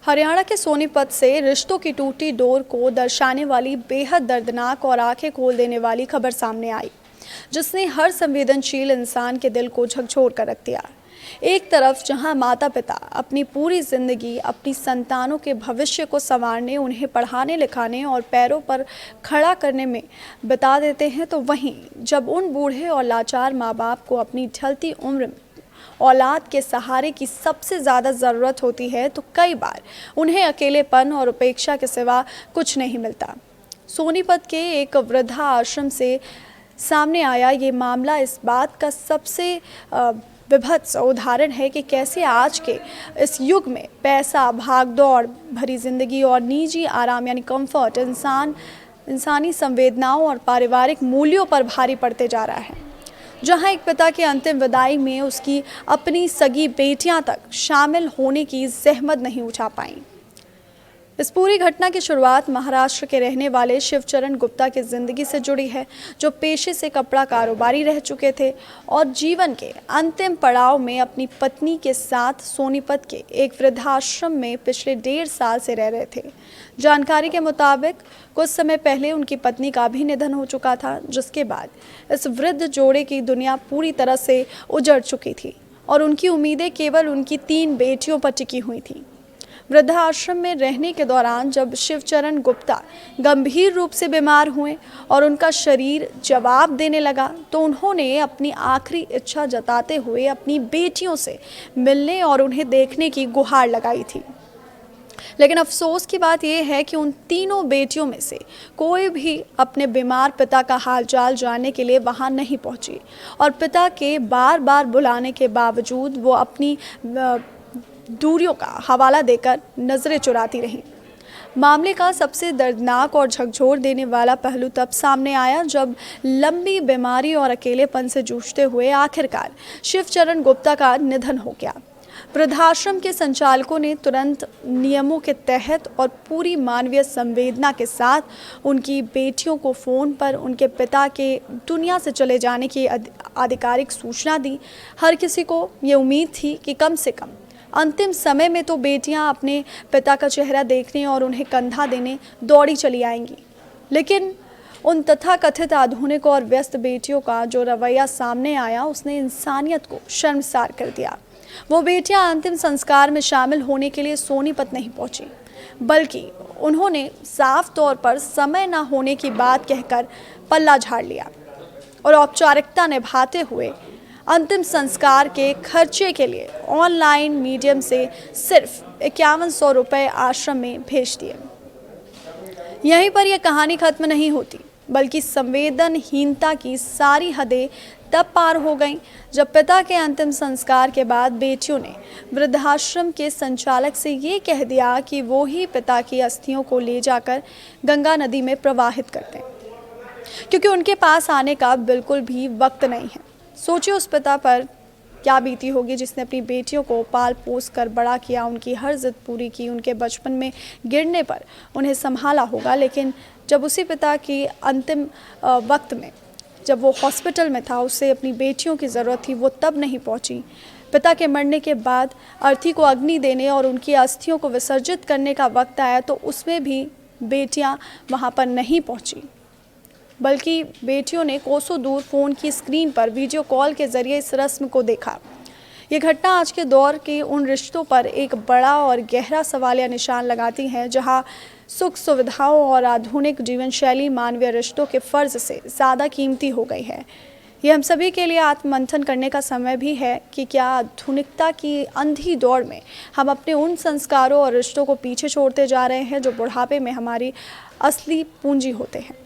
हरियाणा के सोनीपत से रिश्तों की टूटी डोर को दर्शाने वाली बेहद दर्दनाक और आंखें खोल देने वाली खबर सामने आई, जिसने हर संवेदनशील इंसान के दिल को झकझोर कर रख दिया। एक तरफ जहां माता पिता अपनी पूरी जिंदगी अपनी संतानों के भविष्य को संवारने, उन्हें पढ़ाने लिखाने और पैरों पर खड़ा करने में बिता देते हैं, तो वहीं जब उन बूढ़े और लाचार माँ बाप को अपनी ढलती उम्र में औलाद के सहारे की सबसे ज़्यादा ज़रूरत होती है, तो कई बार उन्हें अकेलेपन और उपेक्षा के सिवा कुछ नहीं मिलता। सोनीपत के एक वृद्धा आश्रम से सामने आया ये मामला इस बात का सबसे विभत्स उदाहरण है कि कैसे आज के इस युग में पैसा, भागदौड़ भरी जिंदगी और निजी आराम यानी कंफर्ट इंसानी संवेदनाओं और पारिवारिक मूल्यों पर भारी पड़ते जा रहा है। जहां एक पिता के अंतिम विदाई में उसकी अपनी सगी बेटियां तक शामिल होने की ज़हमत नहीं उठा पाईं। इस पूरी घटना की शुरुआत महाराष्ट्र के रहने वाले शिवचरण गुप्ता की ज़िंदगी से जुड़ी है, जो पेशे से कपड़ा कारोबारी रह चुके थे और जीवन के अंतिम पड़ाव में अपनी पत्नी के साथ सोनीपत के एक वृद्धाश्रम में पिछले 1.5 साल से रह रहे थे। जानकारी के मुताबिक कुछ समय पहले उनकी पत्नी का भी निधन हो चुका था, जिसके बाद इस वृद्ध जोड़े की दुनिया पूरी तरह से उजड़ चुकी थी और उनकी उम्मीदें केवल उनकी 3 बेटियों पर टिकी हुई थीं। वृद्धाश्रम में रहने के दौरान जब शिवचरण गुप्ता गंभीर रूप से बीमार हुए और उनका शरीर जवाब देने लगा, तो उन्होंने अपनी आखिरी इच्छा जताते हुए अपनी बेटियों से मिलने और उन्हें देखने की गुहार लगाई थी। लेकिन अफसोस की बात यह है कि उन तीनों बेटियों में से कोई भी अपने बीमार पिता का हालचाल जानने के लिए वहां नहीं पहुंची और पिता के बार बार बुलाने के बावजूद वो अपनी दूरियों का हवाला देकर नजरें चुराती रहीं। मामले का सबसे दर्दनाक और झकझोर देने वाला पहलू तब सामने आया जब लंबी बीमारी और अकेलेपन से जूझते हुए आखिरकार शिवचरण गुप्ता का निधन हो गया। वृद्धाश्रम के संचालकों ने तुरंत नियमों के तहत और पूरी मानवीय संवेदना के साथ उनकी बेटियों को फ़ोन पर उनके पिता के दुनिया से चले जाने की आधिकारिक सूचना दी। हर किसी को ये उम्मीद थी कि कम से कम अंतिम समय में तो बेटियां अपने पिता का चेहरा देखने और उन्हें कंधा देने दौड़ी चली आएंगी, लेकिन उन तथाकथित आधुनिक और व्यस्त बेटियों का जो रवैया सामने आया, उसने इंसानियत को शर्मसार कर दिया। वो बेटियां अंतिम संस्कार में शामिल होने के लिए सोनीपत नहीं पहुंची, बल्कि उन्होंने साफ तौर पर समय न होने की बात कहकर पल्ला झाड़ लिया और औपचारिकता निभाते हुए अंतिम संस्कार के खर्चे के लिए ऑनलाइन मीडियम से सिर्फ 5100 रुपये आश्रम में भेज दिए। यहीं पर यह कहानी खत्म नहीं होती, बल्कि संवेदनहीनता की सारी हदें तब पार हो गईं जब पिता के अंतिम संस्कार के बाद बेटियों ने वृद्धाश्रम के संचालक से ये कह दिया कि वो ही पिता की अस्थियों को ले जाकर गंगा नदी में प्रवाहित कर दें, क्योंकि उनके पास आने का बिल्कुल भी वक्त नहीं है। सोचिए उस पिता पर क्या बीती होगी जिसने अपनी बेटियों को पाल पोस कर बड़ा किया, उनकी हर जिद पूरी की, उनके बचपन में गिरने पर उन्हें संभाला होगा। लेकिन जब उसी पिता की अंतिम वक्त में जब वो हॉस्पिटल में था, उसे अपनी बेटियों की ज़रूरत थी, वो तब नहीं पहुंची। पिता के मरने के बाद अर्थी को अग्नि देने और उनकी अस्थियों को विसर्जित करने का वक्त आया, तो उसमें भी बेटियाँ वहाँ पर नहीं पहुँची, बल्कि बेटियों ने कोसों दूर फ़ोन की स्क्रीन पर वीडियो कॉल के ज़रिए इस रस्म को देखा। ये घटना आज के दौर के उन रिश्तों पर एक बड़ा और गहरा सवालिया निशान लगाती हैं, जहां सुख सुविधाओं और आधुनिक जीवन शैली मानवीय रिश्तों के फ़र्ज से ज़्यादा कीमती हो गई है। ये हम सभी के लिए आत्ममंथन करने का समय भी है कि क्या आधुनिकता की अंधी दौड़ में हम अपने उन संस्कारों और रिश्तों को पीछे छोड़ते जा रहे हैं जो बुढ़ापे में हमारी असली पूंजी होते हैं।